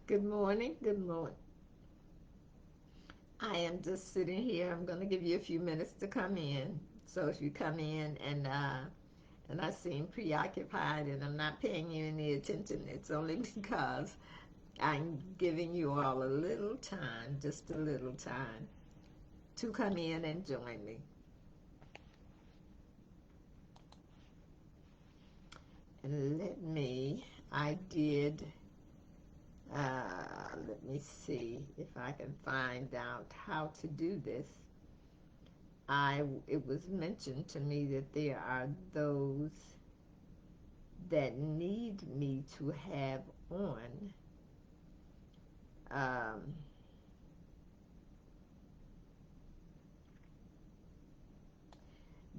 Good morning. Good morning. I am just sitting here. I'm going to give you a few minutes to come in. So if you come in and I seem preoccupied and I'm not paying you any attention, it's only because I'm giving you all a little time, just a little time, to come in and join me. And let me see if I can find out how to do this. It was mentioned to me that there are those that need me to have on um,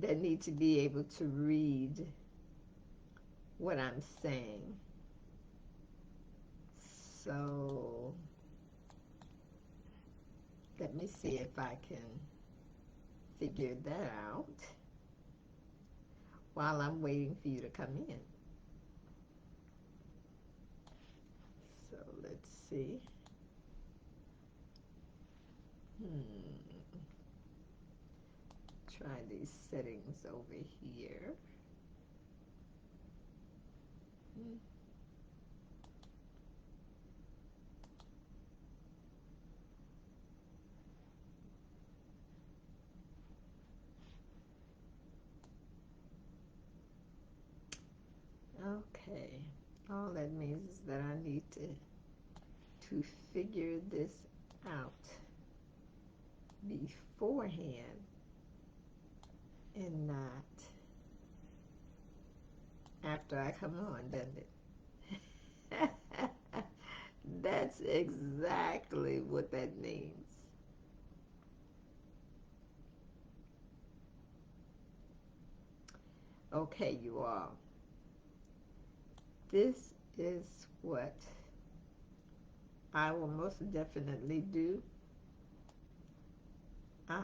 that need to be able to read what I'm saying. So let me see if I can figure that out while I'm waiting for you to come in. So let's see. Try these settings over here. Okay. All that means is that I need to figure this out beforehand and not after I come on, doesn't it? That's exactly what that means. Okay, you all. This is what I will most definitely do. As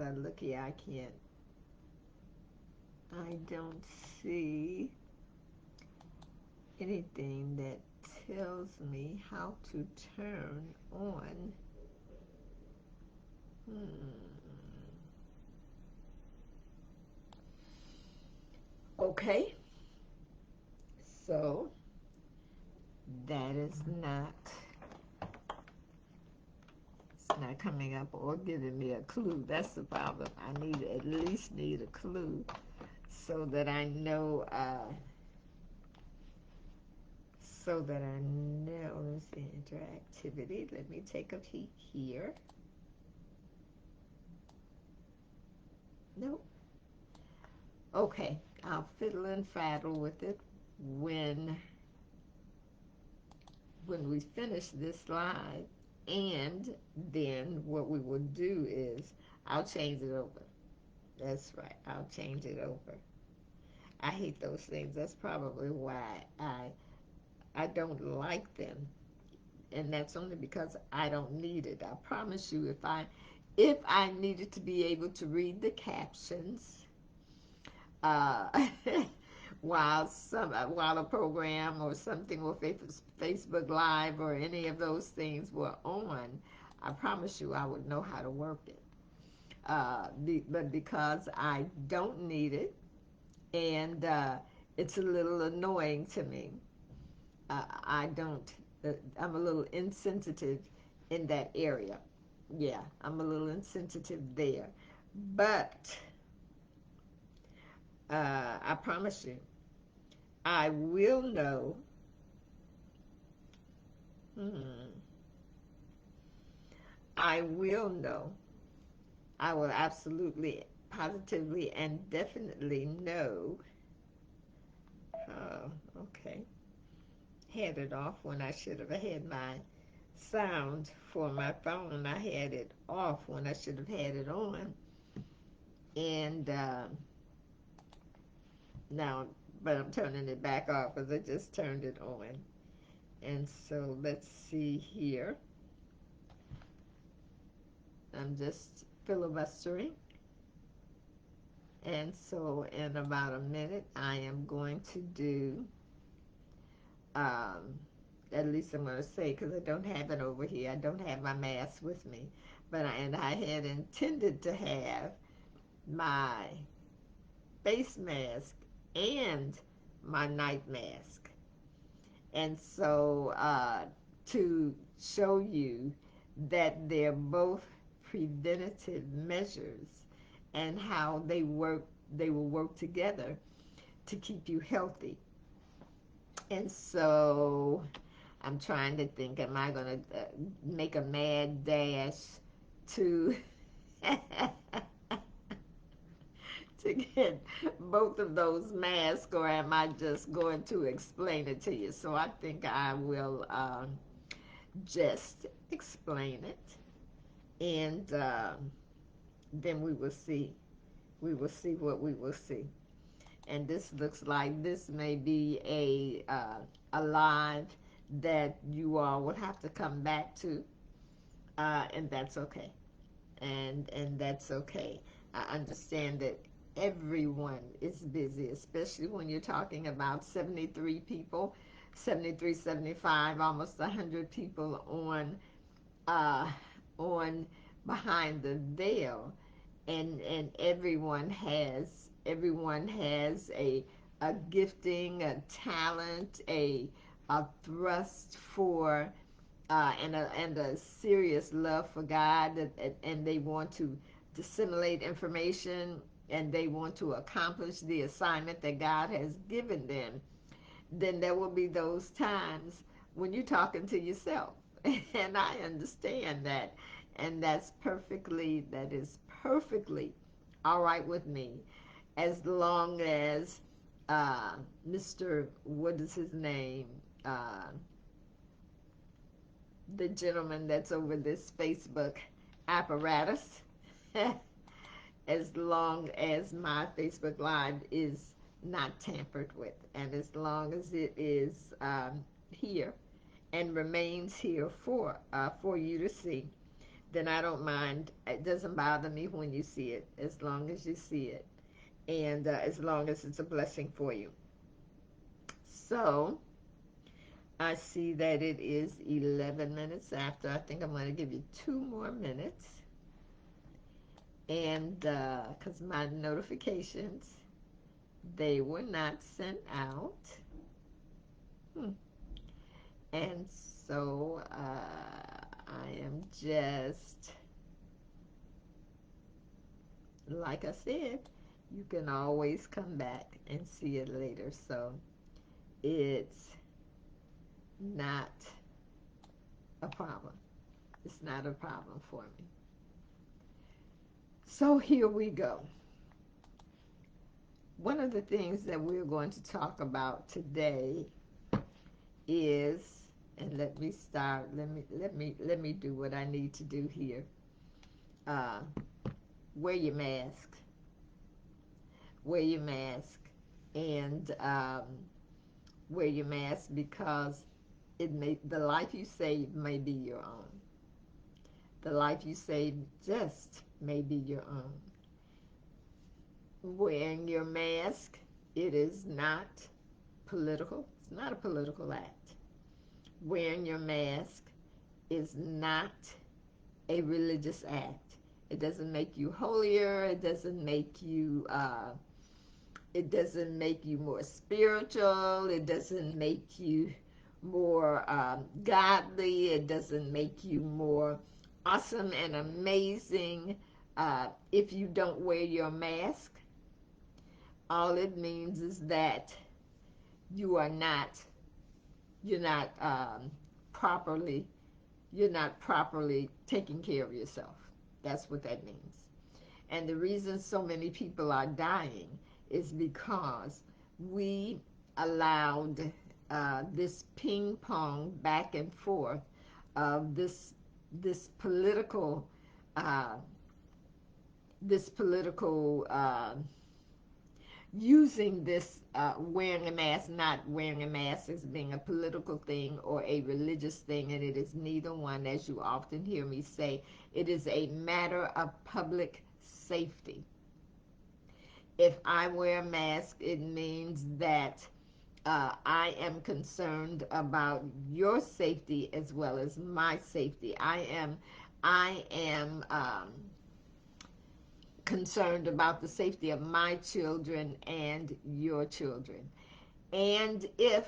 I look here, I don't see anything that tells me how to turn on. Okay, so that is not, it's not coming up or giving me a clue. That's the problem. I need at least need a clue so that I know. Let's see, interactivity. Let me take a peek here. Nope. Okay, I'll fiddle and faddle with it when we finish this live, and then what we will do is I'll change it over. That's right, I'll change it over. I hate those things. That's probably why I don't like them, and that's only because I don't need it. I promise you, if I needed to be able to read the captions uh, while a program or something or Facebook Live or any of those things were on, I promise you I would know how to work it. But because I don't need it, and it's a little annoying to me, I don't. I'm a little insensitive in that area. Yeah, I'm a little insensitive there, but I promise you, I will know. Hmm, I will know. I will absolutely, positively, and definitely know. Oh, okay. Had it off when I should have had my sound for my phone. I had it off when I should have had it on. And now, but I'm turning it back off because I just turned it on. And so let's see here. I'm just filibustering. And so in about a minute, I am going to do um, at least I'm going to say, because I don't have it over here. I don't have my mask with me. And I had intended to have my face mask and my night mask. And so to show you that they're both preventative measures and how they will work together to keep you healthy. And so I'm trying to think, am I going to make a mad dash to to get both of those masks, or am I just going to explain it to you? So I think I will just explain it, and then we will see. We will see what we will see. And this looks like this may be a live that you all will have to come back to, and that's okay. And that's okay. I understand that everyone is busy, especially when you're talking about 73 people, 73, 75, almost 100 people uh, on Behind the Veil, and everyone has a gifting, a talent, a thrust for and a serious love for God, and they want to disseminate information, and they want to accomplish the assignment that God has given them. Then there will be those times when you're talking to yourself. And I understand that. And that is perfectly all right with me, as long as Mr. What is his name? The gentleman that's over this Facebook apparatus, as long as my Facebook Live is not tampered with, and as long as it is here and remains here for you to see, then I don't mind. It doesn't bother me when you see it, as long as you see it, and as long as it's a blessing for you. So I see that it is 11 minutes after. I think I'm going to give you 2 more minutes. And because my notifications, they were not sent out. And so I am just, like I said, you can always come back and see it later. So it's not a problem. It's not a problem for me. So here we go. One of the things that we're going to talk about today is, and let me start. Let me do what I need to do here. Uh, wear your mask. Wear your mask, and wear your mask because the life you save may be your own. The life you save just may be your own. Wearing your mask, it is not political. It's not a political act. Wearing your mask is not a religious act. It doesn't make you holier. It doesn't make you more spiritual. It doesn't make you more godly. It doesn't make you more awesome and amazing if you don't wear your mask. All it means is that you are not you're not properly you're not properly taking care of yourself. That's what that means. And the reason so many people are dying is because we allowed this ping pong back and forth of this political uh, this political using this wearing a mask, not wearing a mask, as being a political thing or a religious thing, and it is neither one. As you often hear me say, it is a matter of public safety. If I wear a mask, it means that I am concerned about your safety as well as my safety. I am concerned about the safety of my children and your children. And if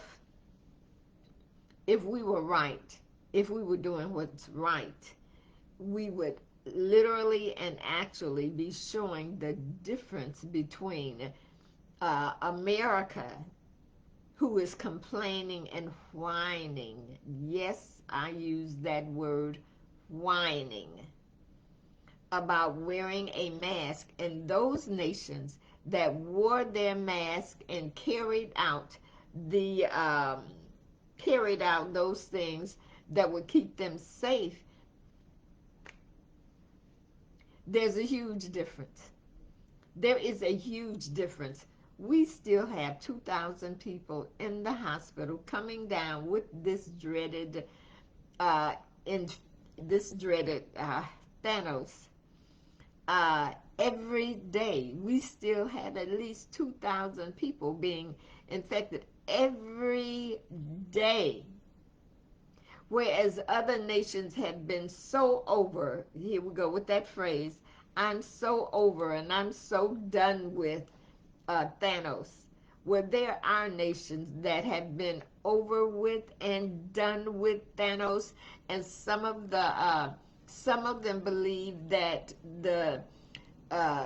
we were right, if we were doing what's right, we would literally and actually be showing the difference between America, who is complaining and whining. Yes, I use that word, whining, about wearing a mask, and those nations that wore their mask and the carried out those things that would keep them safe. There's a huge difference. There is a huge difference. We still have 2,000 people in the hospital coming down with this dreaded Thanos. Every day, we still had at least 2,000 people being infected every day. Whereas other nations have been so over, here we go with that phrase, I'm so over and I'm so done with Thanos. Well, there are nations that have been over with and done with Thanos, and some of them believe that the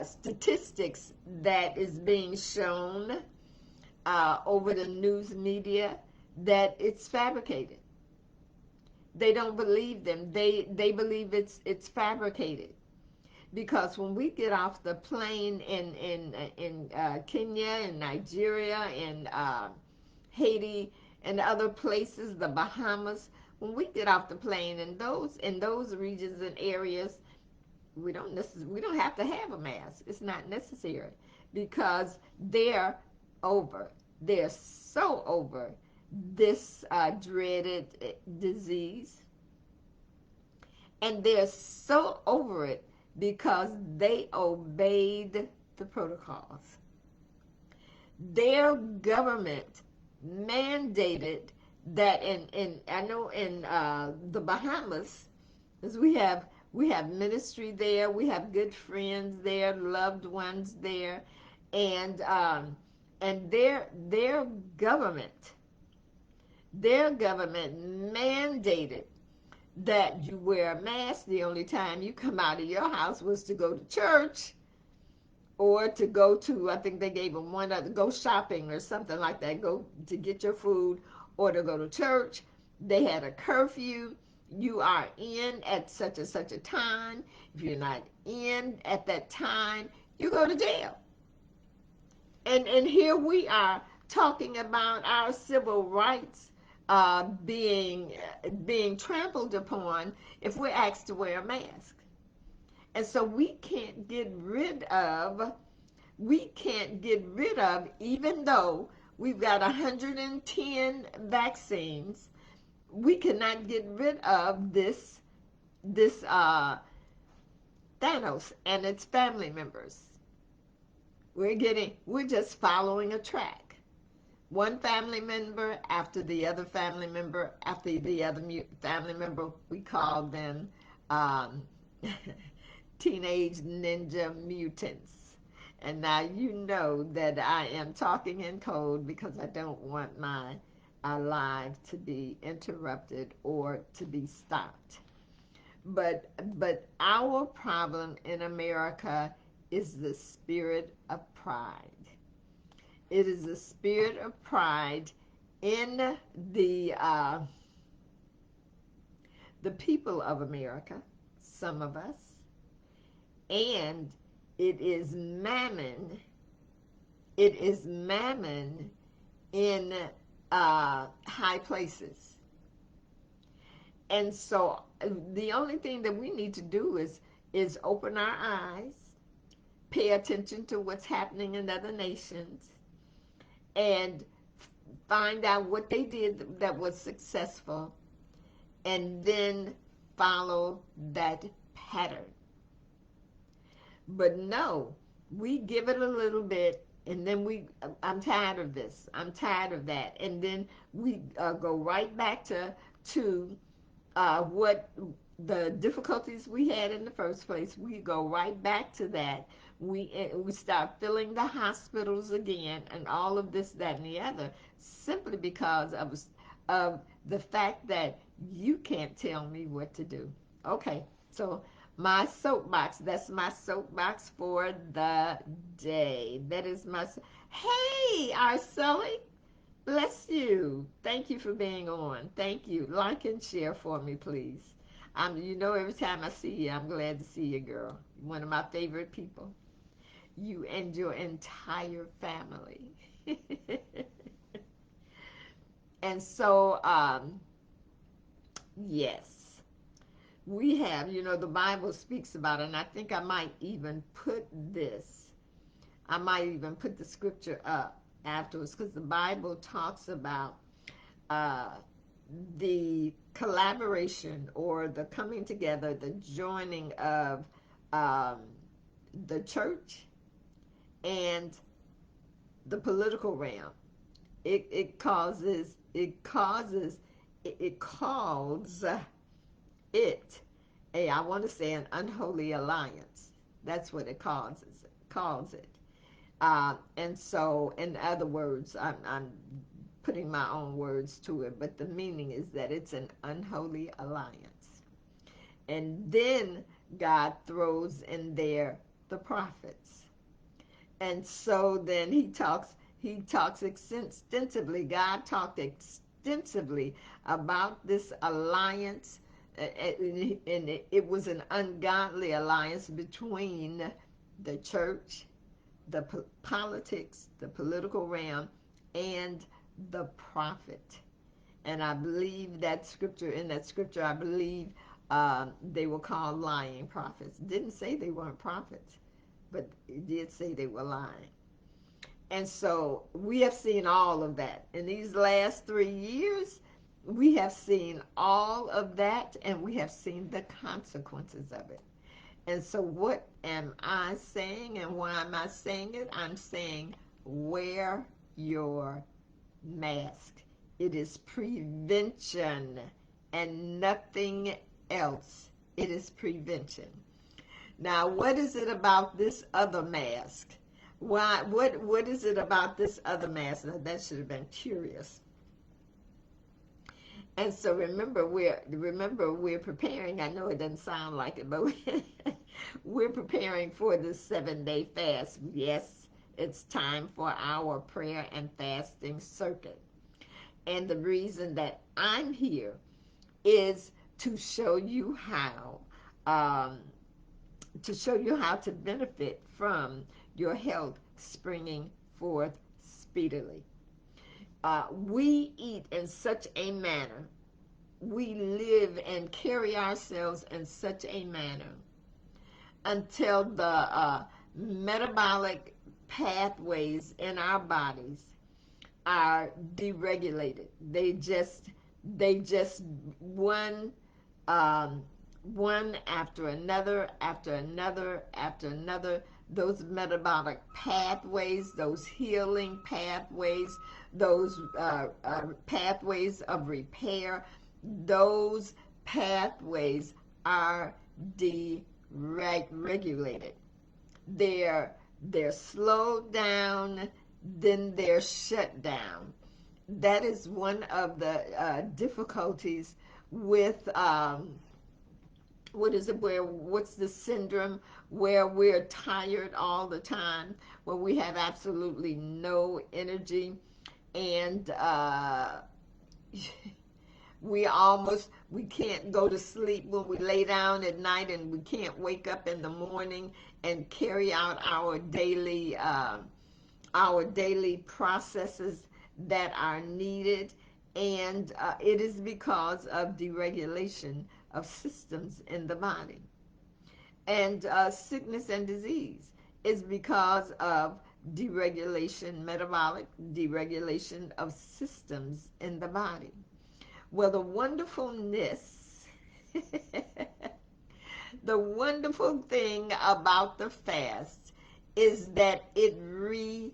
statistics that is being shown over the news media, that it's fabricated. They don't believe them. They believe it's fabricated. Because when we get off the plane in Kenya and Nigeria and Haiti and other places, the Bahamas, when we get off the plane in those regions and areas, we don't have to have a mask. It's not necessary, because they're over. They're so over this dreaded disease, and they're so over it because they obeyed the protocols. Their government mandated that I know in the Bahamas, as we have ministry there, we have good friends there, loved ones there, and their government mandated that you wear a mask. The only time you come out of your house was to go to church, or to go to, I think they gave them one other, go shopping or something like that, go to get your food, or to go to church. They had a curfew. You are in at such and such a time. If you're not in at that time, you go to jail. And here we are talking about our civil rights being trampled upon if we're asked to wear a mask. And so we can't get rid of, even though we've got 110 vaccines, we cannot get rid of this Thanos and its family members. We're just following a track. One family member after the other family member after the other family member. We call them teenage ninja mutants. And now you know that I am talking in code because I don't want my live to be interrupted or to be stopped. But our problem in America is the spirit of pride. It is the spirit of pride in the people of America, some of us, and it is mammon. It is mammon in high places. And so the only thing that we need to do is open our eyes, pay attention to what's happening in other nations, and find out what they did that was successful, and then follow that pattern. But no, we give it a little bit And then I'm tired of this. I'm tired of that. And then we go right back to what the difficulties we had in the first place. We go right back to that. We start filling the hospitals again, and all of this, that, and the other, simply because of the fact that you can't tell me what to do. Okay, so my soapbox. That's my soapbox for the day. That is my. Hey, Arceli. Bless you. Thank you for being on. Thank you. Like and share for me, please. Every time I see you, I'm glad to see you, girl. One of my favorite people. You and your entire family. And so, yes, we have, the Bible speaks about it, and I think I might even put the scripture up afterwards, because the Bible talks about uh, the collaboration or the coming together, the joining of um, the church and the political realm. It calls it I want to say an unholy alliance. That's what it calls it. And so, in other words, I'm putting my own words to it, but the meaning is that it's an unholy alliance. And then God throws in there the prophets. And so then he talks extensively. God talked extensively about this alliance, and it was an ungodly alliance between the church, the politics, the political realm, and the prophet. And I believe in that scripture, I believe they were called lying prophets. It didn't say they weren't prophets, but it did say they were lying. And so we have seen all of that. In these last 3 years, we have seen all of that, and we have seen the consequences of it. And so what am I saying, and why am I saying it? I'm saying wear your mask. It is prevention and nothing else. It is prevention. Now, what is it about this other mask? What is it about this other mask? Now, that should have been curious. And so remember we're preparing. I know it doesn't sound like it, but we're preparing for this 7-day fast. Yes, it's time for our prayer and fasting circuit. And the reason that I'm here is to show you how to benefit from your health springing forth speedily. We eat in such a manner, we live and carry ourselves in such a manner until the metabolic pathways in our bodies are deregulated. They just one after another, those metabolic pathways, those healing pathways, those pathways of repair, those pathways are deregulated. They're slowed down, then they're shut down. That is one of the difficulties with what's the syndrome where we're tired all the time, where we have absolutely no energy, and we can't go to sleep when we lay down at night, and we can't wake up in the morning and carry out our daily processes that are needed. And it is because of deregulation of systems in the body. And sickness and disease is because of metabolic deregulation of systems in the body. Well, the wonderfulness, the wonderful thing about the fast is that it resets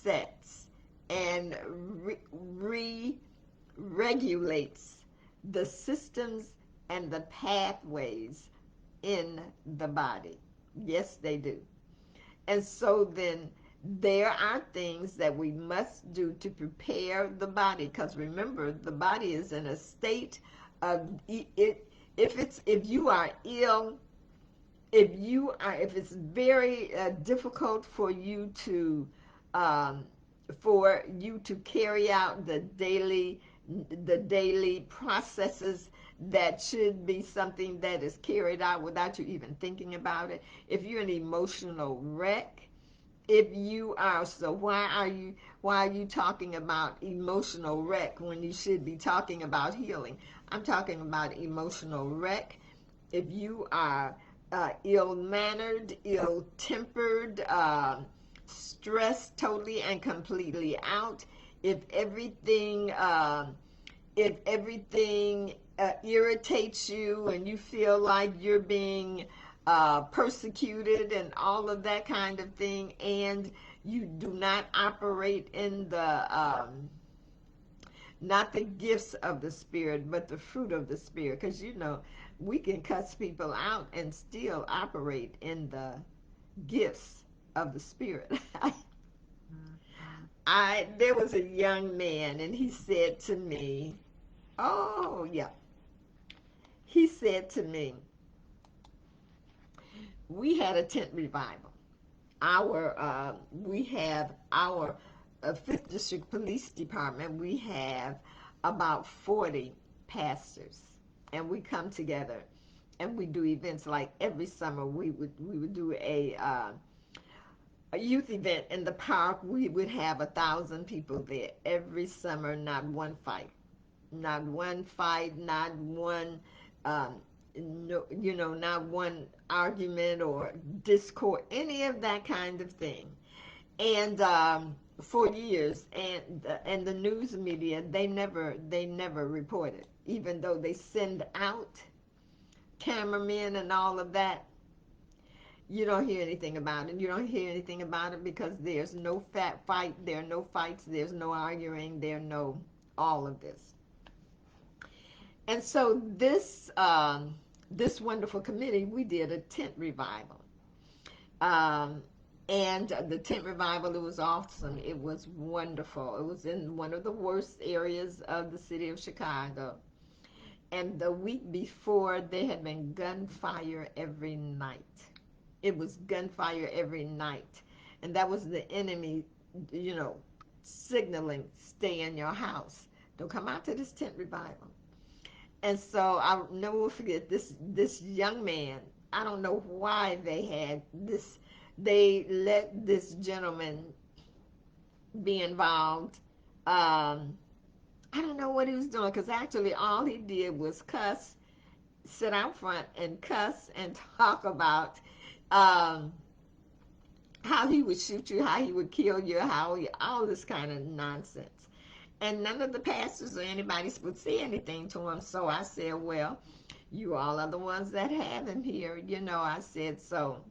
resets and regulates the systems and the pathways in the body. Yes, they do. And so then there are things that we must do to prepare the body, because remember, the body is in a state of it. If you are ill, if it's very difficult for you to carry out the daily processes that should be something that is carried out without you even thinking about it. If you're an emotional wreck, if you are, so why are you talking about emotional wreck when you should be talking about healing? I'm talking about emotional wreck. If you are ill-mannered, ill-tempered, stressed totally and completely out, if everything irritates you and you feel like you're being persecuted and all of that kind of thing, and you do not operate in the not the gifts of the Spirit, but the fruit of the Spirit, because we can cuss people out and still operate in the gifts of the Spirit. There was a young man, and he said to me, oh yeah, he said to me, we had a tent revival. We have our 5th District Police Department. We have about 40 pastors, and we come together and we do events. Like every summer we would do a youth event in the park. We would have 1,000 people there every summer. Not one fight, not one no, not one argument or discord, any of that kind of thing. And for years, and the news media, they never reported, even though they send out cameramen and all of that. You don't hear anything about it. You don't hear anything about it because there's no fight. There are no fights. There's no arguing. There's no all of this. And so this wonderful committee, we did a tent revival. And the tent revival, it was awesome. It was wonderful. It was in one of the worst areas of the city of Chicago. And the week before, there had been gunfire every night. It was gunfire every night. And that was the enemy, signaling, stay in your house. Don't come out to this tent revival. And so I'll never forget this young man. I don't know why they let this gentleman be involved. I don't know what he was doing, because actually all he did was sit out front and cuss and talk about how he would shoot you, how he would kill you, all this kind of nonsense. And none of the pastors or anybody would say anything to him. So I said, well, you all are the ones that have him here. I said, so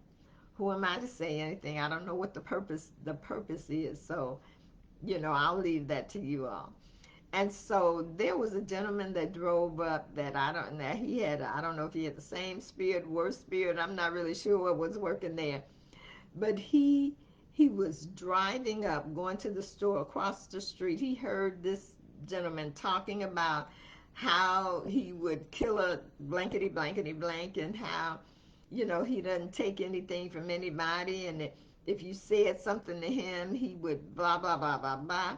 who am I to say anything? I don't know what the purpose is. So, I'll leave that to you all. And so there was a gentleman that drove up that I don't know if he had the same spirit, worse spirit. I'm not really sure what was working there. But he was driving up, going to the store across the street. He heard this gentleman talking about how he would kill a blankety blankety blank, and how, he doesn't take anything from anybody, and if you said something to him, he would blah, blah, blah, blah, blah.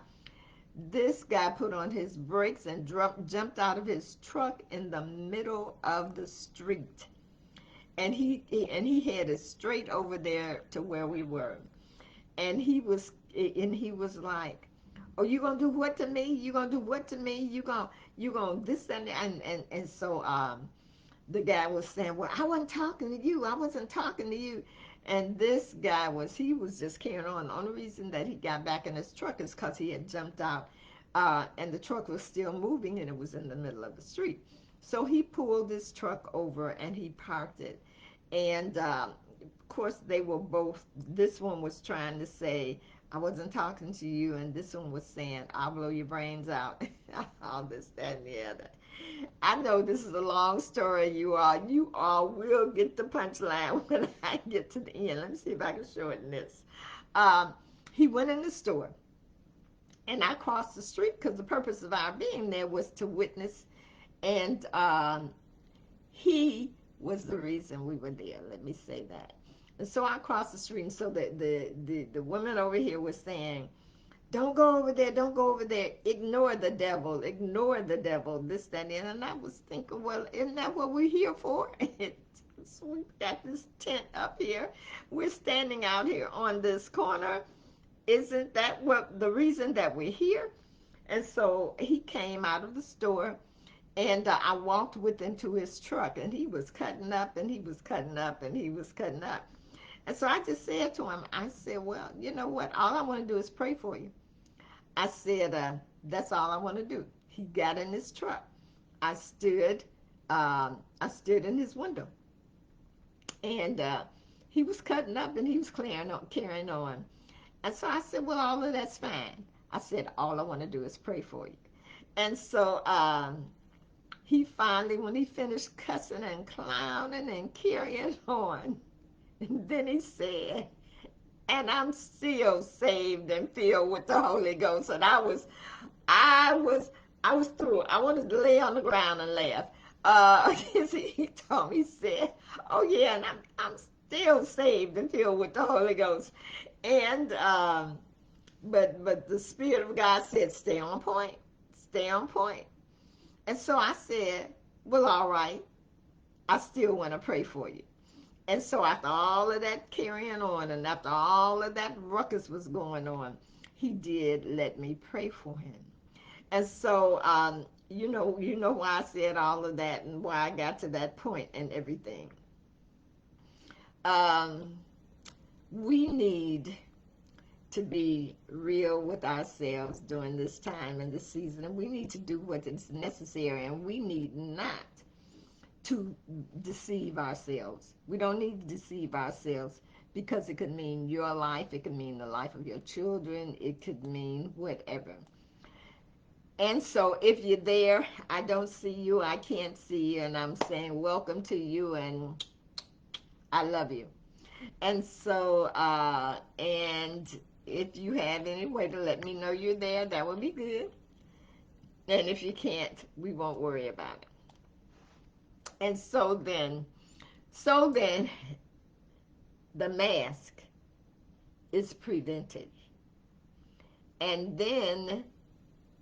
This guy put on his brakes and jumped out of his truck in the middle of the street. And he headed straight over there to where we were. And he was like, oh, you gonna do what to me? You gonna do what to me? You gonna this and so the guy was saying, well, I wasn't talking to you. I wasn't talking to you. And this guy was just carrying on. The only reason that he got back in his truck is because he had jumped out, and the truck was still moving, and it was in the middle of the street. So he pulled his truck over and he parked it. And of course, they were both, this one was trying to say, I wasn't talking to you, and this one was saying, I'll blow your brains out. All this, that, and the other. I know this is a long story, you all. You all will get the punchline when I get to the end. Let me see if I can shorten this. Um, he went in the store, and I crossed the street because the purpose of our being there was to witness, and he was the reason we were there. Let me say that. And so I crossed the street, and so the woman over here was saying, don't go over there, don't go over there, ignore the devil, this, that, and I was thinking, well, isn't that what we're here for? So we got this tent up here, we're standing out here on this corner, isn't that what the reason that we're here? And so he came out of the store, and I walked with him to his truck, and he was cutting up, and he was cutting up, and he was cutting up. And so I just said to him, I said, well, you know what, all I want to do is pray for you. I said, that's all I want to do. He got in his truck. I stood in his window, and he was cutting up, and he was carrying on. And so I said, well, all of that's fine. I said, all I want to do is pray for you. And so he finally, when he finished cussing and clowning and carrying on, and then he said, and I'm still saved and filled with the Holy Ghost. And I was through. I wanted to lay on the ground and laugh. He told me, he said, oh yeah, and I'm still saved and filled with the Holy Ghost. And but the Spirit of God said, stay on point, stay on point. And so I said, well, all right, I still want to pray for you. And so after all of that carrying on, and after all of that ruckus was going on, he did let me pray for him. And so, you know why I said all of that and why I got to that point and everything. We need to be real with ourselves during this time and this season, and we need to do what is necessary, and we need not to deceive ourselves. We don't need to deceive ourselves, because it could mean your life, it could mean the life of your children, it could mean whatever. And so if you're there, I don't see you, I can't see you, and I'm saying welcome to you, and I love you. And so, and if you have any way to let me know you're there, that would be good. And if you can't, we won't worry about it. And so then the mask is preventive. And then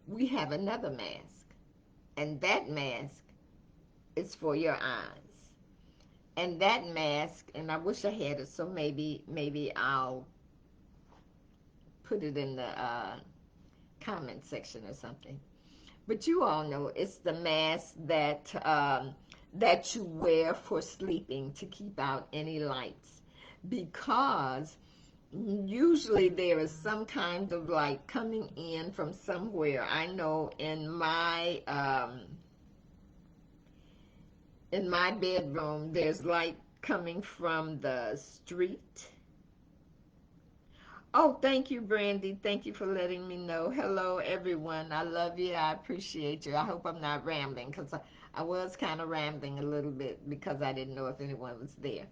we have another mask. And that mask is for your eyes. And that mask, and I wish I had it, so maybe I'll put it in the comment section or something. But you all know it's the mask that you wear for sleeping to keep out any lights, because usually there is some kind of light coming in from somewhere. I know in my bedroom there's light coming from the street. Oh, thank you, Brandy. Thank you for letting me know. Hello, everyone. I love you. I appreciate you. I hope I'm not rambling, because I was kind of rambling a little bit because I didn't know if anyone was there.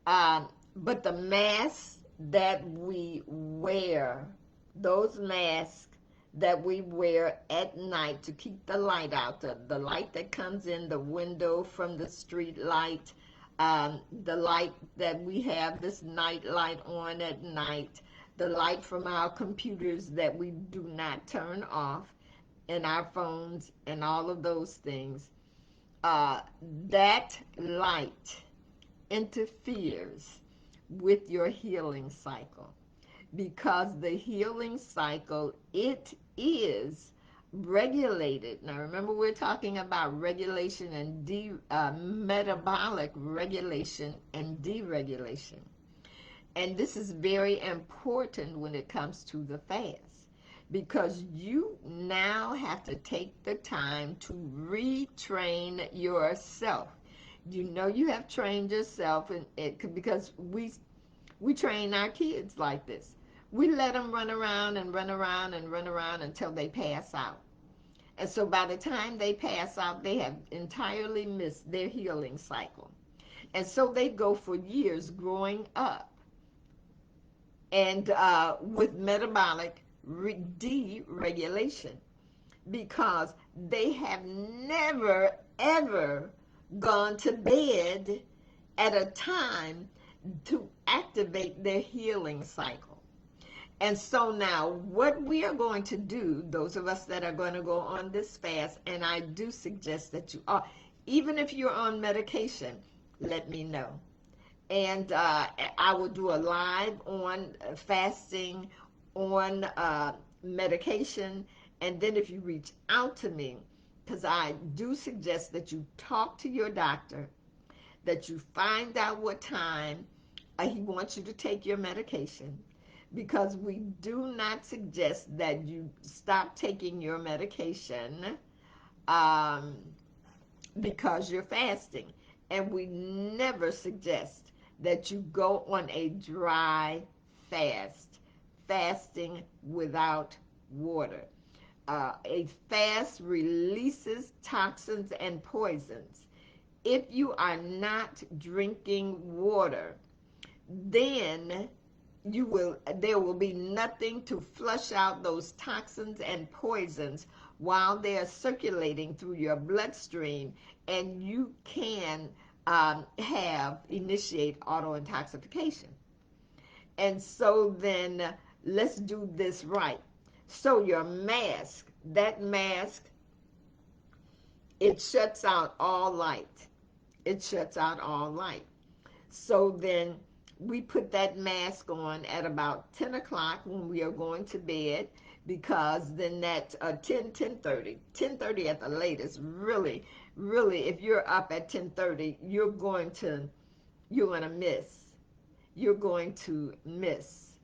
But the masks that we wear, those masks that we wear at night to keep the light out, the light that comes in the window from the street light, the light that we have this night light on at night, the light from our computers that we do not turn off, and our phones and all of those things, that light interferes with your healing cycle, because the healing cycle, it is regulated. Now remember, we're talking about regulation and metabolic regulation and deregulation. And this is very important when it comes to the fast, because you now have to take the time to retrain yourself. You know you have trained yourself, and because we train our kids like this. We let them run around and run around and run around until they pass out. And so by the time they pass out, they have entirely missed their healing cycle. And so they go for years growing up and with metabolic deregulation, because they have never, ever gone to bed at a time to activate their healing cycle. And so now what we are going to do, those of us that are going to go on this fast, and I do suggest that you are, even if you're on medication, let me know. And I will do a live on fasting, on medication. And then if you reach out to me, because I do suggest that you talk to your doctor, that you find out what time he wants you to take your medication, because we do not suggest that you stop taking your medication because you're fasting. And we never suggest that you go on a dry fast, fasting without water. A fast releases toxins and poisons. If you are not drinking water, then there will be nothing to flush out those toxins and poisons while they are circulating through your bloodstream, and you can initiate auto-intoxication. And so then let's do this right. So your mask, that mask, it shuts out all light. It shuts out all light. So then we put that mask on at about 10 o'clock when we are going to bed, because then that 10:30 at the latest, really, if you're up at 10:30, you're going to miss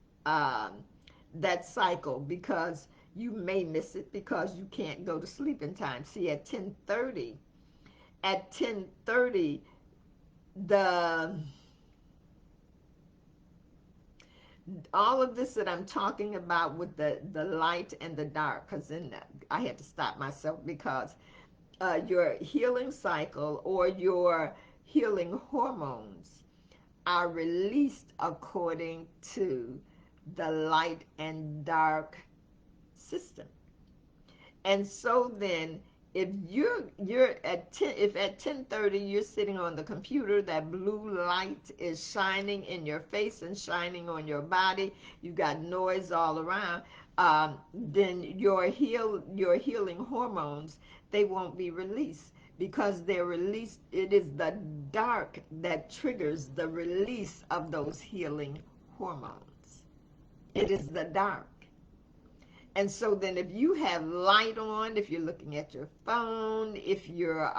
that cycle, because you may miss it because you can't go to sleep in time. See, at 10:30, all of this that I'm talking about with the light and the dark, because then I had to stop myself, because your healing cycle or your healing hormones are released according to the light and dark system. And so then if you're at 10, if at 10:30 you're sitting on the computer, that blue light is shining in your face and shining on your body, you got noise all around, then your healing hormones, they won't be released, because they're released. It is the dark that triggers the release of those healing hormones. It is the dark. And so then if you have light on, if you're looking at your phone, if you're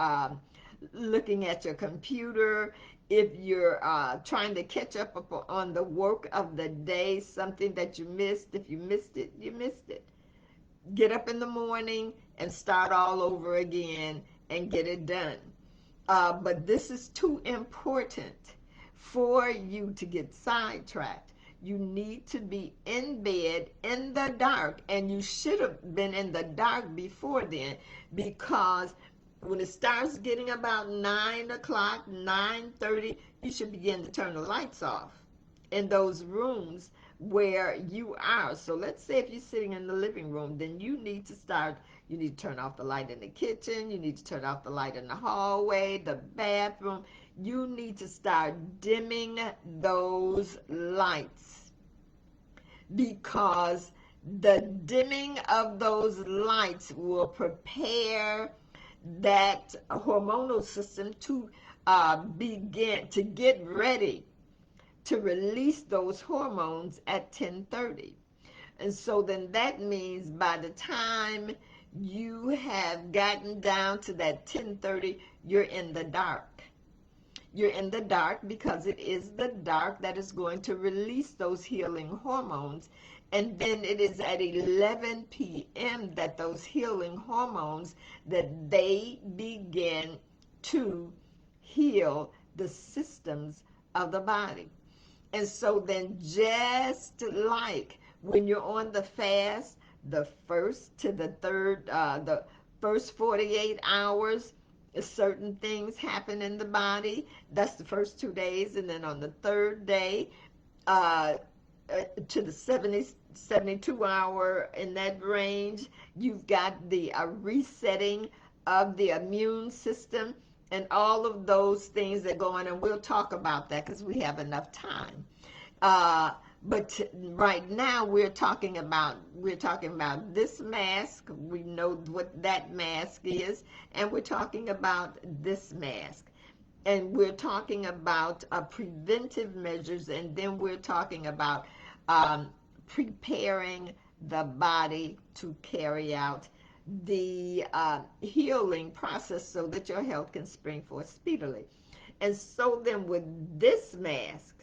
looking at your computer, if you're trying to catch up on the work of the day, something that you missed, if you missed it, you missed it. Get up in the morning and start all over again and get it done. But this is too important for you to get sidetracked. You need to be in bed in the dark, and you should have been in the dark before then, because when it starts getting about 9 o'clock, 9:30, you should begin to turn the lights off in those rooms where you are. So let's say if you're sitting in the living room, then you need to turn off the light in the kitchen, you need to turn off the light in the hallway, the bathroom. You need to start dimming those lights, because the dimming of those lights will prepare that hormonal system to begin to get ready to release those hormones at 10:30. And so then that means by the time you have gotten down to that 10:30, you're in the dark. You're in the dark, because it is the dark that is going to release those healing hormones. And then it is at 11 p.m. that those healing hormones, that they begin to heal the systems of the body. And so then, just like When you're on the fast, the first to the third, the first 48 hours, certain things happen in the body. That's the first 2 days. And then on the third day, uh, to the 72 hour, in that range, you've got the resetting of the immune system and all of those things that go on. And we'll talk about that because we have enough time. Right now we're talking about this mask. We know what that mask is, and we're talking about this mask, and we're talking about preventive measures, and then we're talking about preparing the body to carry out the healing process so that your health can spring forth speedily. And so then with this mask,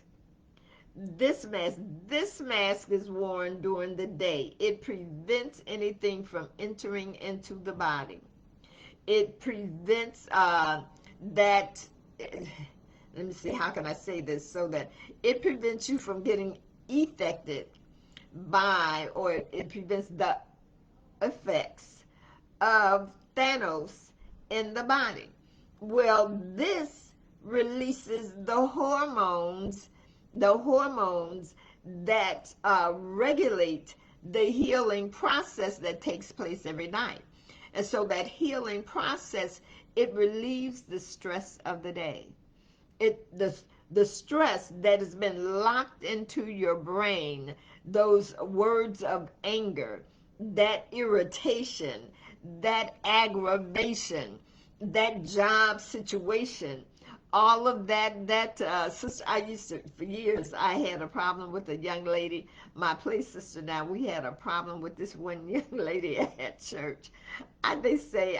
this mask is worn during the day. It prevents anything from entering into the body. It prevents that, let me see, how can I say this so that it prevents you from getting affected by, or it prevents the effects of Thanos in the body. Well, this releases the hormones that regulate the healing process that takes place every night. And so that healing process, it relieves the stress of the day. The stress that has been locked into your brain, those words of anger, that irritation, that aggravation, that job situation, all of that sister, I used to, for years, I had a problem with a young lady, my play sister. Now, we had a problem with this one young lady at church. They say,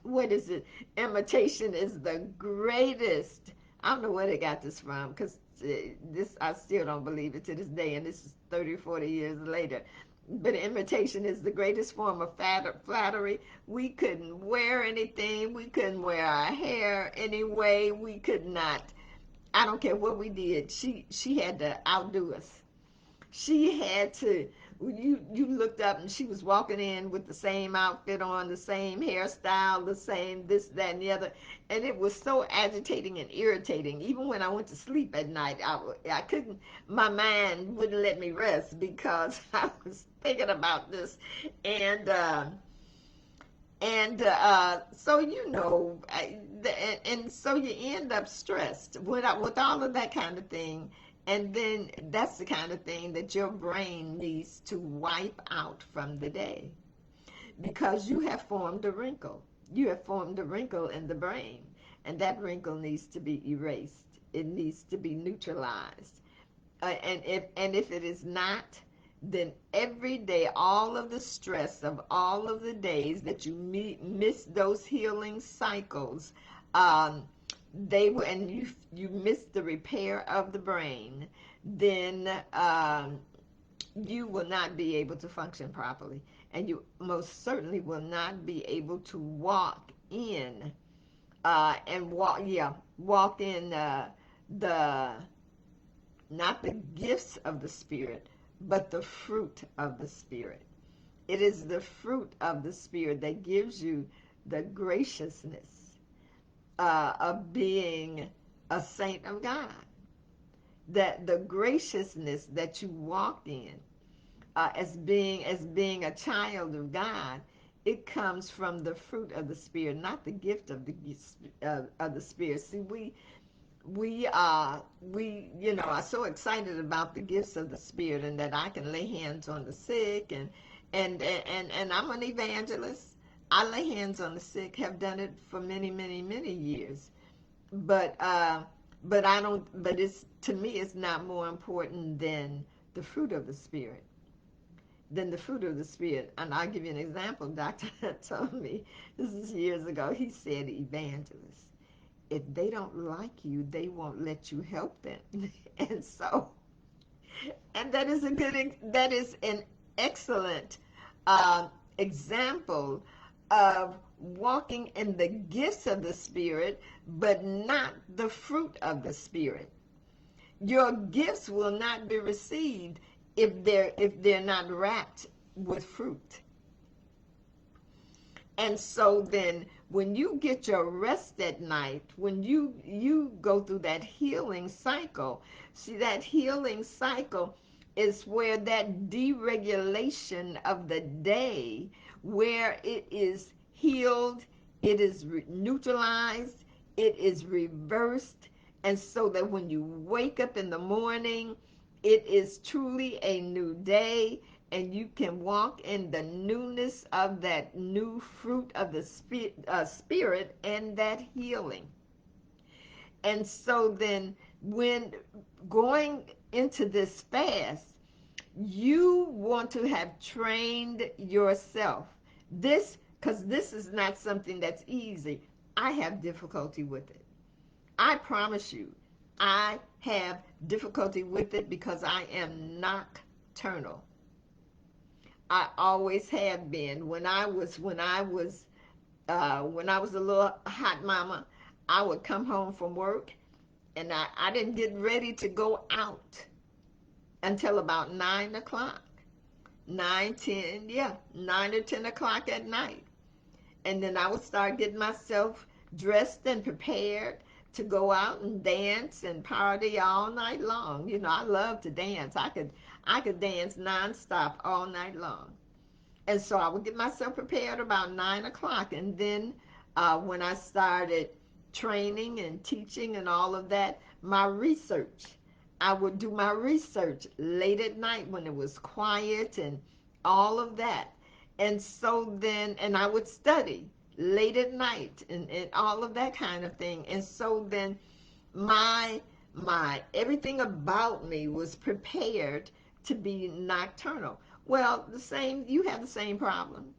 what is it? Imitation is the greatest. I don't know where they got this from, because this, I still don't believe it to this day, and this is 30, 40 years later. But imitation is the greatest form of flattery. We couldn't wear anything. We couldn't wear our hair anyway. We could not. I don't care what we did. She had to outdo us. She had to. You looked up and she was walking in with the same outfit on, the same hairstyle, the same this, that, and the other. And it was so agitating and irritating. Even when I went to sleep at night, I couldn't, my mind wouldn't let me rest because I was thinking about this. And so, you know, and so you end up stressed with all of that kind of thing. And then that's the kind of thing that your brain needs to wipe out from the day, because you have formed a wrinkle. You have formed a wrinkle in the brain, and that wrinkle needs to be erased. It needs to be neutralized. And if it is not, then every day, all of the stress of all of the days that you miss those healing cycles, they will, and you miss the repair of the brain, then you will not be able to function properly, and you most certainly will not be able to walk in walk in the, not the gifts of the Spirit, but the fruit of the Spirit. It is the fruit of the Spirit that gives you the graciousness of being a saint of God. That the graciousness that you walk in as being a child of God, it comes from the fruit of the Spirit, not the gift of the Spirit. See, we you know, are so excited about the gifts of the Spirit, and that I can lay hands on the sick, and I'm an evangelist. I lay hands on the sick, have done it for many, many, many years. But I don't, but it's, to me, it's not more important than the fruit of the Spirit. And I'll give you an example. Doctor told me, this is years ago, he said, evangelist, if they don't like you, they won't let you help them. And so, and that is an excellent example of walking in the gifts of the Spirit, but not the fruit of the Spirit. Your gifts will not be received if they're not wrapped with fruit. And so then when you get your rest at night, when you go through that healing cycle, see, that healing cycle is where that deregulation of the day, where it is healed, it is neutralized, it is reversed. And so that when you wake up in the morning, it is truly a new day, and you can walk in the newness of that new fruit of the spirit and that healing. And so then when going into this fast, you want to have trained yourself. Because this is not something that's easy. I have difficulty with it. I promise you, I have difficulty with it because I am nocturnal. I always have been. When I was a little hot mama, I would come home from work, and I didn't get ready to go out until about 9 o'clock. 9 or 10 o'clock at night. And then I would start getting myself dressed and prepared to go out and dance and party all night long. You know, I love to dance. I could dance nonstop all night long. And so I would get myself prepared about 9 o'clock. And then when I started training and teaching and all of that, my research, I would do my research late at night when it was quiet and all of that. And so then, and I would study late at night and all of that kind of thing. And so then my everything about me was prepared to be nocturnal. Well, you have the same problem.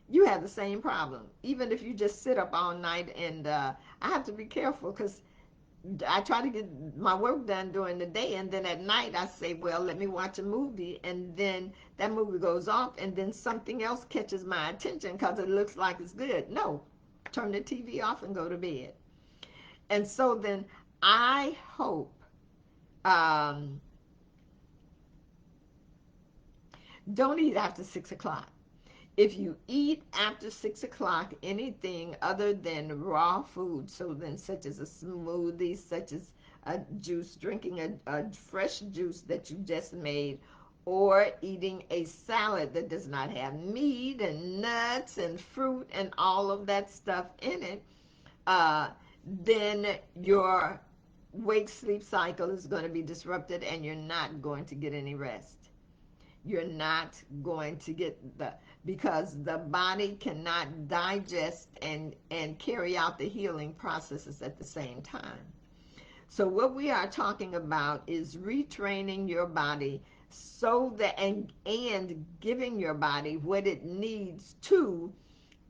You have the same problem. Even if you just sit up all night, and I have to be careful because I try to get my work done during the day, and then at night I say, well, let me watch a movie, and then that movie goes off, and then something else catches my attention because it looks like it's good. No, turn the TV off and go to bed. And so then I hope, don't eat after 6 o'clock. If you eat after 6 o'clock anything other than raw food, so then such as a smoothie, such as a juice, drinking a fresh juice that you just made, or eating a salad that does not have meat and nuts and fruit and all of that stuff in it, then your wake-sleep cycle is going to be disrupted, and you're not going to get any rest. You're not going to get because the body cannot digest and carry out the healing processes at the same time. So what we are talking about is retraining your body so that and giving your body what it needs to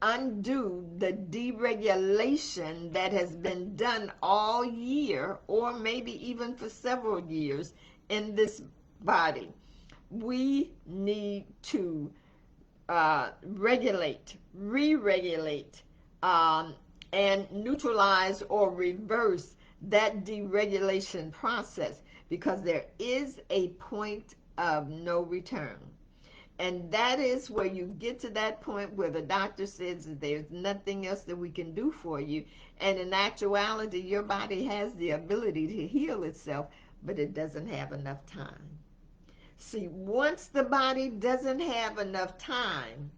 undo the deregulation that has been done all year, or maybe even for several years, in this body. We need to regulate, re-regulate, and neutralize or reverse that deregulation process, because there is a point of no return. And that is where you get to that point where the doctor says that there's nothing else that we can do for you. And in actuality, your body has the ability to heal itself, but it doesn't have enough time. See, once the body doesn't have enough time,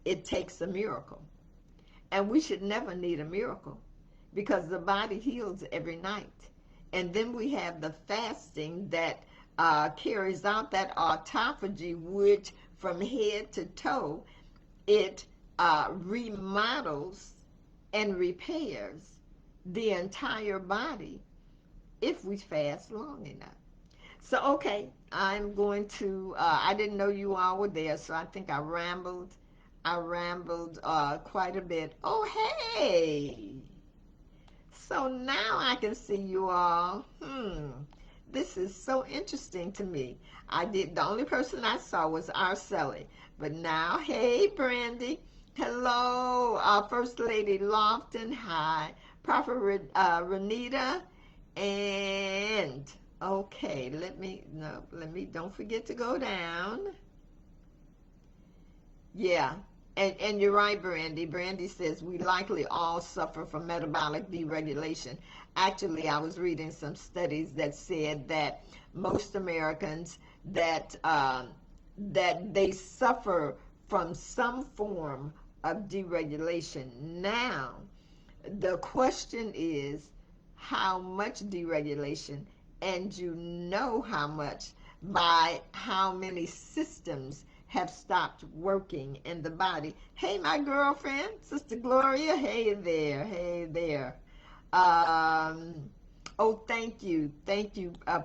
it takes a miracle. And we should never need a miracle, because the body heals every night. And then we have the fasting that carries out that autophagy, which from head to toe, it remodels and repairs the entire body if we fast long enough. So, okay, I'm going to, I didn't know you all were there, so I think I rambled quite a bit. Oh, hey! So now I can see you all. This is so interesting to me. The only person I saw was Arceli. But now, hey, Brandy. Hello, First Lady Lofton. Hi. Prophet Renita. And Okay, don't forget to go down. Yeah, and you're right, Brandy. Brandy says we likely all suffer from metabolic deregulation. Actually, I was reading some studies that said that most Americans that they suffer from some form of deregulation. Now, the question is how much deregulation, and you know how much by how many systems have stopped working in the body. Hey, my girlfriend, Sister Gloria. Hey there. Hey there. Um, oh, thank you,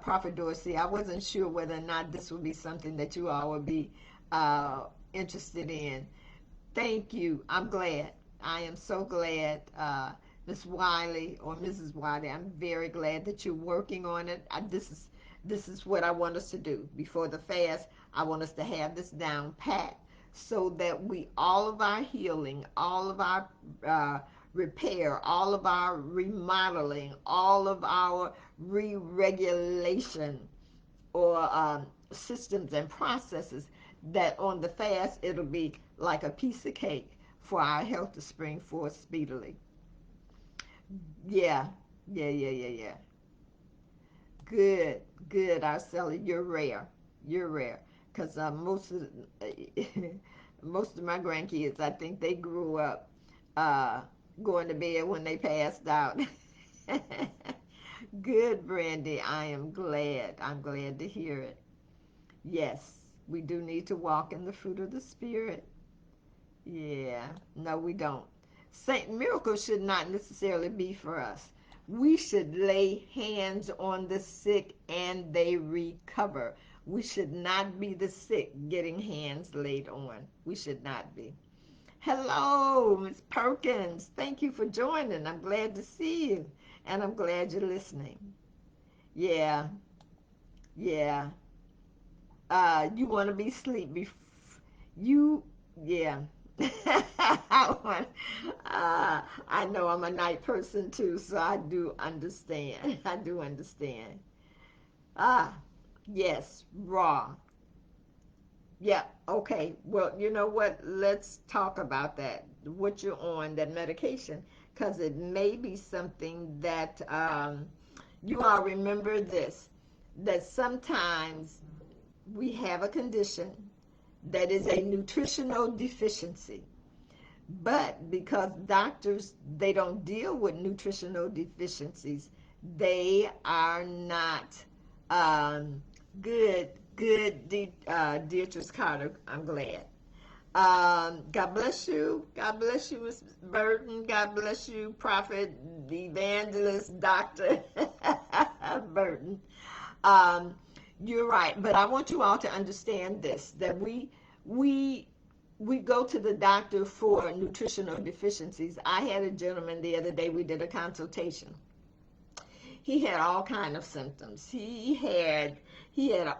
Prophet Dorsey. I wasn't sure whether or not this would be something that you all would be interested in. Thank you. I'm glad. I am so glad, Miss Wiley or Mrs. Wiley. I'm very glad that you're working on it. This is what I want us to do before the fast. I want us to have this down pat so that we all of our healing, all of our repair, all of our remodeling, all of our re-regulation or systems and processes, that on the fast it'll be like a piece of cake for our health to spring forth speedily. Yeah, yeah. Good, good, Arcella. You're rare. You're rare. Because most of my grandkids, I think they grew up uh, going to bed when they passed out. Good, Brandy. I am glad. I'm glad to hear it. Yes, we do need to walk in the fruit of the Spirit. Yeah, no, we don't. Saint miracles should not necessarily be for us. We should lay hands on the sick and they recover. We should not be the sick getting hands laid on. We should not be. Hello, Miss Perkins. Thank you for joining. I'm glad to see you. And I'm glad you're listening. Yeah, yeah. You want to be asleep. You, yeah. I know I'm a night person too, so I do understand. I do understand. Ah, yes, raw. Yeah, okay. Well, you know what? Let's talk about that. What you're on, that medication, because it may be something that you all remember this, that sometimes we have a condition that is a nutritional deficiency. But because doctors, they don't deal with nutritional deficiencies, they are not good, Deitrice Carter. I'm glad. God bless you. God bless you, Miss Burton. God bless you, Prophet, the Evangelist, Dr. Burton. Um, you're right, but I want you all to understand this, that we we go to the doctor for nutritional deficiencies. I had a gentleman the other day, we did a consultation. He had all kind of symptoms. He had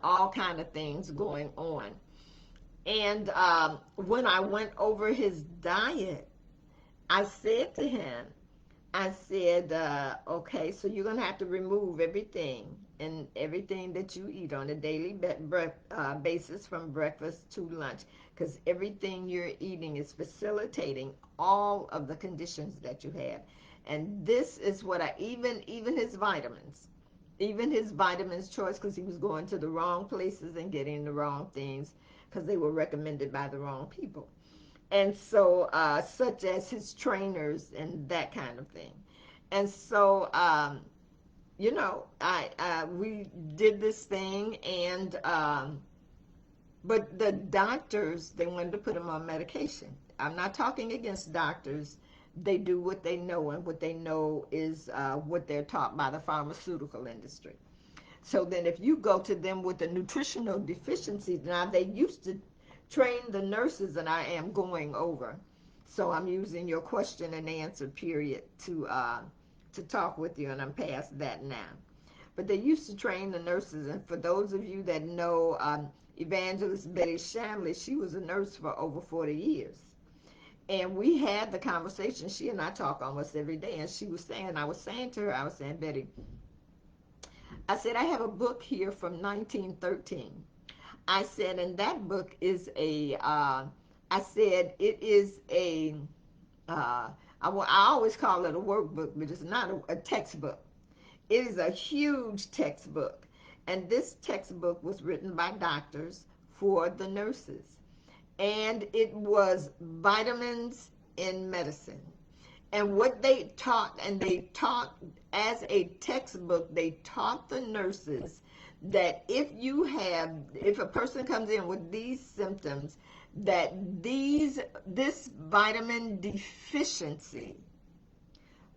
all kind of things going on. And when I went over his diet, I said to him, I said, okay, so you're going to have to remove everything and everything that you eat on a daily basis from breakfast to lunch, because everything you're eating is facilitating all of the conditions that you have. And this is what even his vitamins choice, because he was going to the wrong places and getting the wrong things because they were recommended by the wrong people. And so such as his trainers and that kind of thing. And so I we did this thing, and but the doctors, they wanted to put him on medication. I'm not talking against doctors. They do what they know, and what they know is what they're taught by the pharmaceutical industry. So then if you go to them with a nutritional deficiency, now they used to train the nurses, and I am going over. So I'm using your question and answer period to talk with you, and I'm past that now. But they used to train the nurses, and for those of you that know Evangelist Betty Shamley, she was a nurse for over 40 years. And we had the conversation. She and I talk almost every day, and she was saying, I was saying to her, I was saying, Betty, I said, I have a book here from 1913. I said, and that book is I said, it is I always call it a workbook, but it's not a textbook. It is a huge textbook. And this textbook was written by doctors for the nurses. And it was vitamins in medicine. And what they taught as a textbook, they taught the nurses that if a person comes in with these symptoms, that this vitamin deficiency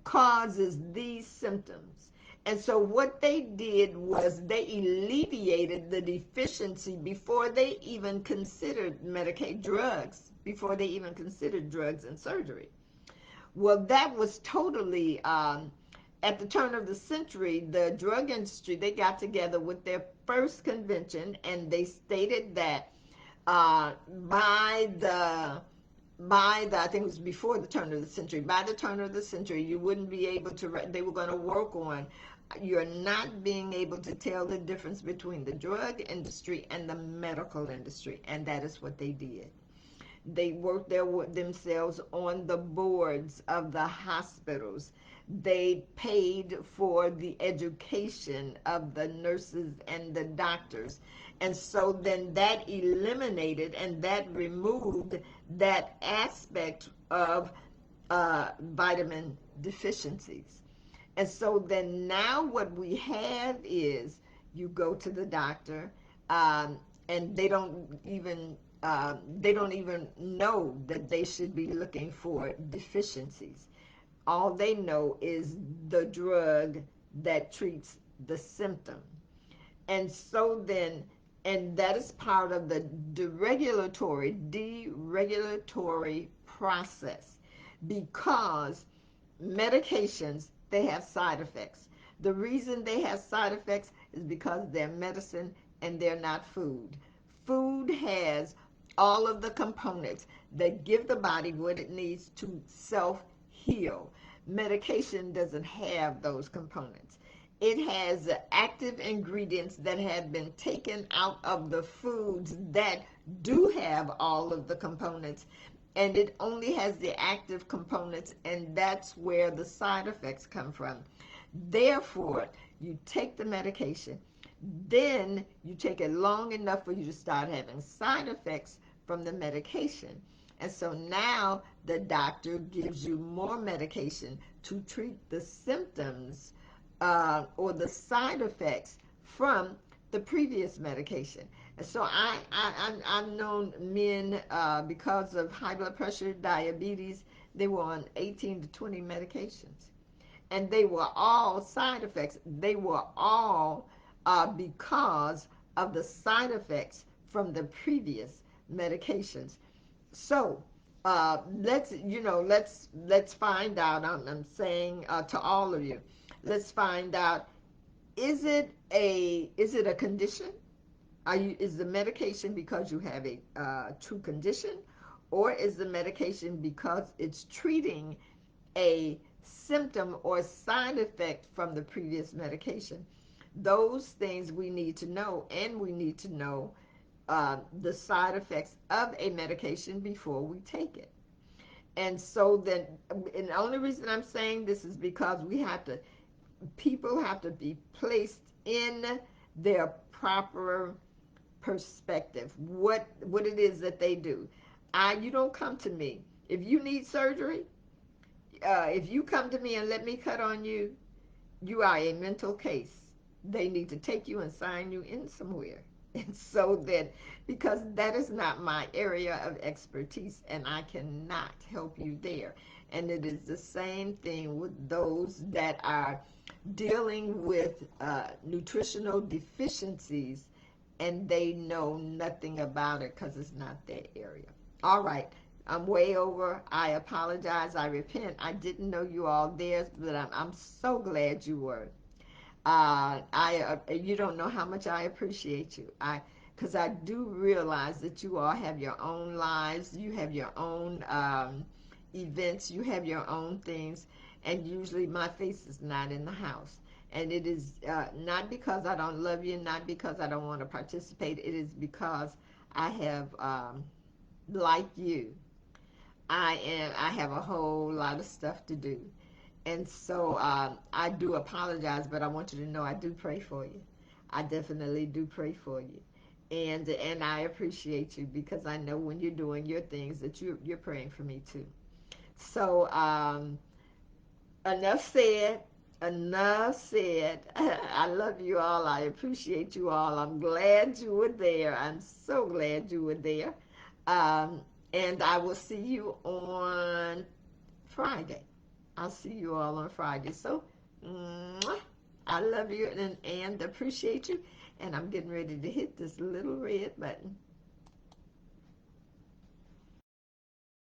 causes these symptoms. And so what they did was they alleviated the deficiency before they even considered drugs, before they even considered drugs and surgery. Well, that was totally, at the turn of the century, the drug industry, they got together with their first convention, and they stated that by the, I think it was before the turn of the century, by the turn of the century, you wouldn't be able to, they were going to work on, you're not being able to tell the difference between the drug industry and the medical industry, and that is what they did. They worked themselves on the boards of the hospitals. They paid for the education of the nurses and the doctors. And so then that eliminated and that removed that aspect of vitamin deficiencies. And so then now what we have is you go to the doctor, and they don't even know that they should be looking for deficiencies. All they know is the drug that treats the symptom. And so then, and that is part of the deregulatory process, because medications, they have side effects. The reason they have side effects is because they're medicine and they're not food. Food has all of the components that give the body what it needs to self-heal. Medication doesn't have those components. It has active ingredients that have been taken out of the foods that do have all of the components, and it only has the active components, and that's where the side effects come from. Therefore, you take the medication, then you take it long enough for you to start having side effects from the medication. And so now the doctor gives you more medication to treat the symptoms or the side effects from the previous medication. And so I've known men, because of high blood pressure, diabetes, they were on 18 to 20 medications. And they were all side effects. They were all because of the side effects from the previous medications. So let's find out. I'm saying to all of you, let's find out: is it a condition? Is the medication because you have a true condition, or is the medication because it's treating a symptom or side effect from the previous medication? Those things we need to know, and we need to know the side effects of a medication before we take it. And so then, and the only reason I'm saying this is because people have to be placed in their proper perspective, what it is that they do. You don't come to me. If you need surgery, if you come to me and let me cut on you, you are a mental case. They need to take you and sign you in somewhere. And so that, because that is not my area of expertise, and I cannot help you there. And it is the same thing with those that are dealing with nutritional deficiencies, and they know nothing about it because it's not their area. All right, I'm way over. I apologize. I repent. I didn't know you all there, but I'm so glad you were. You don't know how much I appreciate you. Because I do realize that you all have your own lives, you have your own events, you have your own things, and usually my face is not in the house. And it is not because I don't love you, not because I don't want to participate. It is because I have, like you, I have a whole lot of stuff to do. And so I do apologize, but I want you to know I do pray for you. I definitely do pray for you. And I appreciate you, because I know when you're doing your things that you're praying for me too. So enough said. Enough said. I love you all. I appreciate you all. I'm glad you were there. I'm so glad you were there. Um, and I will see you on Friday. I'll see you all on Friday. So, mwah, I love you and appreciate you. And I'm getting ready to hit this little red button.